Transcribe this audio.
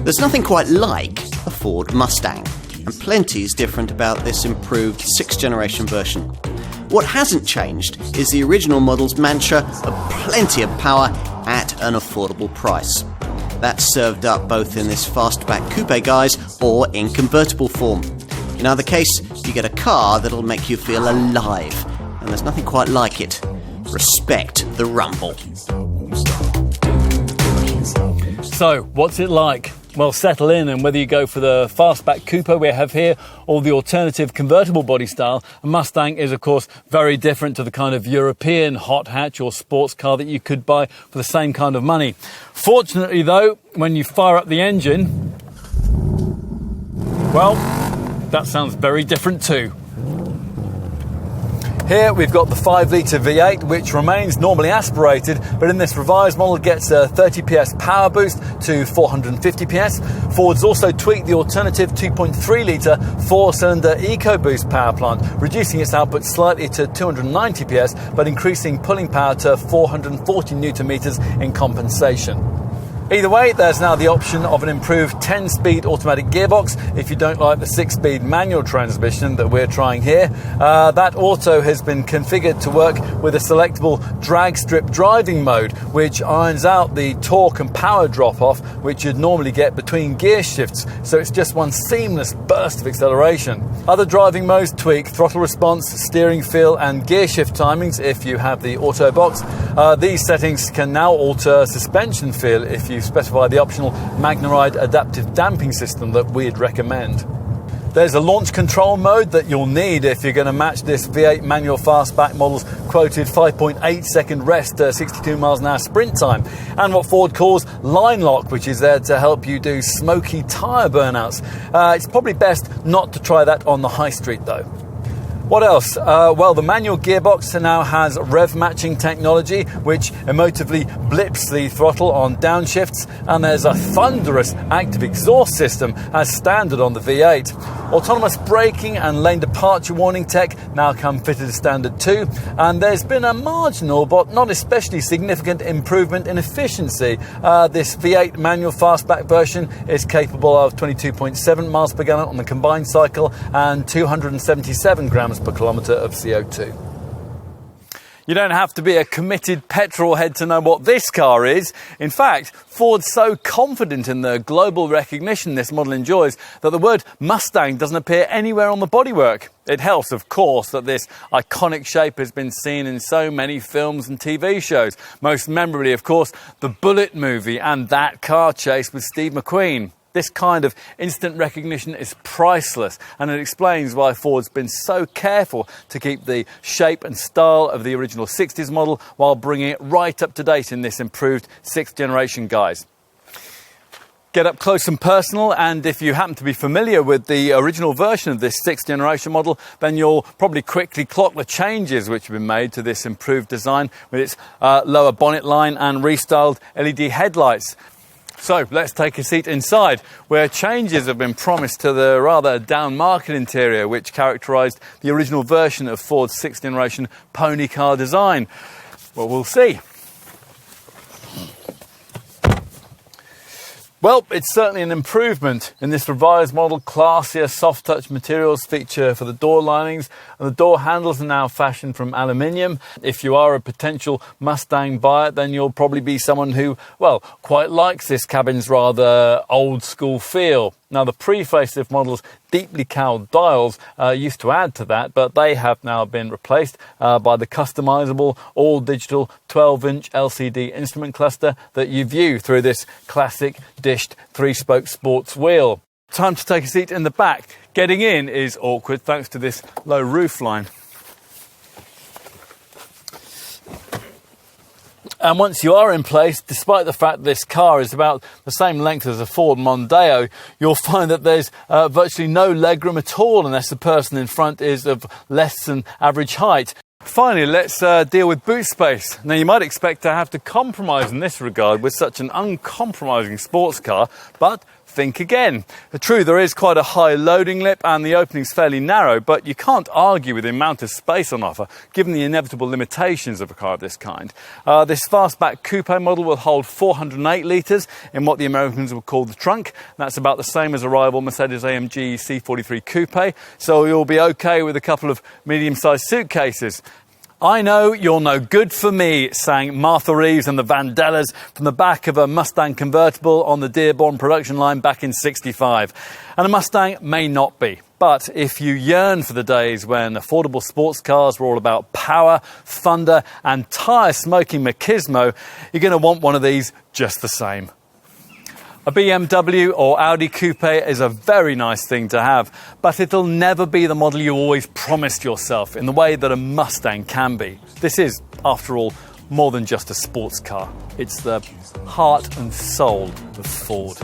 There's nothing quite like a Ford Mustang, and plenty is different about this improved 6th generation version. What hasn't changed is the original model's mantra of plenty of power at an affordable price. That's served up both in this fastback coupe guise or in convertible form. In either case, you get a car that'll make you feel alive, and there's nothing quite like it. Respect the rumble. So, what's it like? Well, settle in, and whether you go for the fastback coupe we have here or the alternative convertible body style, a Mustang is of course very different to the kind of European hot hatch or sports car that you could buy for the same kind of money. Fortunately though, when you fire up the engine, well, that sounds very different too. Here we've got the 5-litre V8, which remains normally aspirated, but in this revised model gets a 30 PS power boost to 450 PS. Ford's also tweaked the alternative 2.3-litre 4-cylinder EcoBoost power plant, reducing its output slightly to 290 PS, but increasing pulling power to 440 Newton meters in compensation. Either way, there's now the option of an improved 10-speed automatic gearbox if you don't like the 6-speed manual transmission that we're trying here. That auto has been configured to work with a selectable drag strip driving mode, which irons out the torque and power drop-off which you'd normally get between gear shifts, so it's just one seamless burst of acceleration. Other driving modes tweak throttle response, steering feel and gear shift timings if you have the auto box. These settings can now alter suspension feel if you specify the optional MagneRide Adaptive Damping System that we'd recommend. There's a launch control mode that you'll need if you're going to match this V8 manual fastback model's quoted 5.8 second rest 62 miles an hour sprint time, and what Ford calls line lock, which is there to help you do smoky tyre burnouts. It's probably best not to try that on the high street though. What else? Well, the manual gearbox now has rev matching technology, which emotively blips the throttle on downshifts, and there's a thunderous active exhaust system as standard on the V8. Autonomous braking and lane departure warning tech now come fitted as standard too, and there's been a marginal but not especially significant improvement in efficiency. This V8 manual fastback version is capable of 22.7 miles per gallon on the combined cycle and 277 grams per kilometre of CO2. You don't have to be a committed petrol head to know what this car is. In fact, Ford's so confident in the global recognition this model enjoys that the word Mustang doesn't appear anywhere on the bodywork. It helps, of course, that this iconic shape has been seen in so many films and TV shows. Most memorably, of course, the Bullitt movie and that car chase with Steve McQueen. This kind of instant recognition is priceless, and it explains why Ford's been so careful to keep the shape and style of the original 60s model while bringing it right up to date in this improved 6th generation guise. Get up close and personal, and if you happen to be familiar with the original version of this 6th generation model, then you'll probably quickly clock the changes which have been made to this improved design with its lower bonnet line and restyled LED headlights. So let's take a seat inside, where changes have been promised to the rather down-market interior which characterised the original version of Ford's 6th generation pony car design. Well, we'll see. Well, it's certainly an improvement. In this revised model, classier soft-touch materials feature for the door linings, and the door handles are now fashioned from aluminium. If you are a potential Mustang buyer, then you'll probably be someone who, well, quite likes this cabin's rather old-school feel. Now, the pre-facelift model's deeply cowled dials used to add to that, but they have now been replaced by the customisable, all-digital 12-inch LCD instrument cluster that you view through this classic dished 3-spoke sports wheel. Time to take a seat in the back. Getting in is awkward thanks to this low roof line. And once you are in place, despite the fact this car is about the same length as a Ford Mondeo, you'll find that there's virtually no legroom at all unless the person in front is of less than average height. Finally, let's deal with boot space. Now, you might expect to have to compromise in this regard with such an uncompromising sports car, but think again. True, there is quite a high loading lip and the opening's fairly narrow, but you can't argue with the amount of space on offer, given the inevitable limitations of a car of this kind. This fastback coupe model will hold 408 litres in what the Americans would call the trunk. That's about the same as a rival Mercedes-AMG C43 coupe, so you'll be okay with a couple of medium-sized suitcases. I know you're no good for me, sang Martha Reeves and the Vandellas from the back of a Mustang convertible on the Dearborn production line back in '65. And a Mustang may not be. But if you yearn for the days when affordable sports cars were all about power, thunder and tyre-smoking machismo, you're going to want one of these just the same. A BMW or Audi coupe is a very nice thing to have, but it'll never be the model you always promised yourself in the way that a Mustang can be. This is, after all, more than just a sports car. It's the heart and soul of Ford.